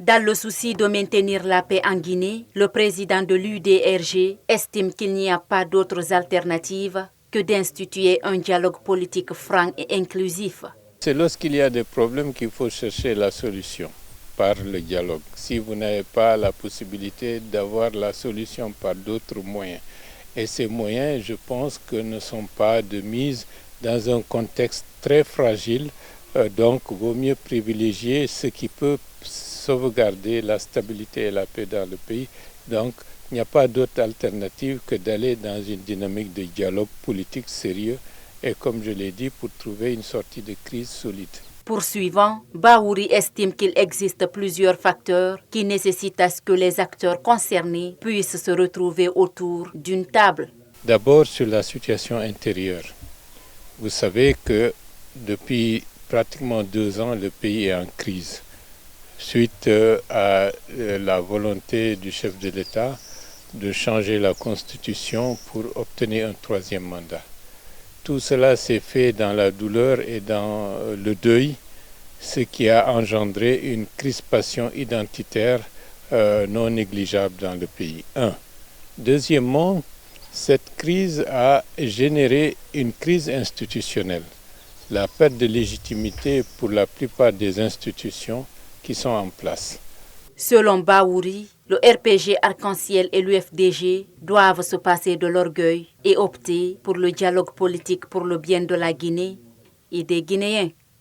Dans le souci de maintenir la paix en Guinée, le président de l'UDRG estime qu'il n'y a pas d'autres alternatives que d'instituer un dialogue politique franc et inclusif. C'est lorsqu'il y a des problèmes qu'il faut chercher la solution par le dialogue. Si vous n'avez pas la possibilité d'avoir la solution par d'autres moyens. Et ces moyens, je pense que ne sont pas de mise dans un contexte très fragile. Donc, il vaut mieux privilégier ce qui peut sauvegarder la stabilité et la paix dans le pays. Donc, il n'y a pas d'autre alternative que d'aller dans une dynamique de dialogue politique sérieux et, comme je l'ai dit, pour trouver une sortie de crise solide. Poursuivant, Bahouri estime qu'il existe plusieurs facteurs qui nécessitent à ce que les acteurs concernés puissent se retrouver autour d'une table. D'abord, sur la situation intérieure. Vous savez que depuis pratiquement 2 ans, le pays est en crise suite à la volonté du chef de l'État de changer la Constitution pour obtenir un 3e mandat. Tout cela s'est fait dans la douleur et dans le deuil, ce qui a engendré une crispation identitaire non négligeable dans le pays. Deuxièmement, cette crise a généré une crise institutionnelle, la perte de légitimité pour la plupart des institutions qui sont en place. Selon Bahouri, le RPG Arc-en-Ciel et l'UFDG doivent se passer de l'orgueil et opter pour le dialogue politique pour le bien de la Guinée et des Guinéens.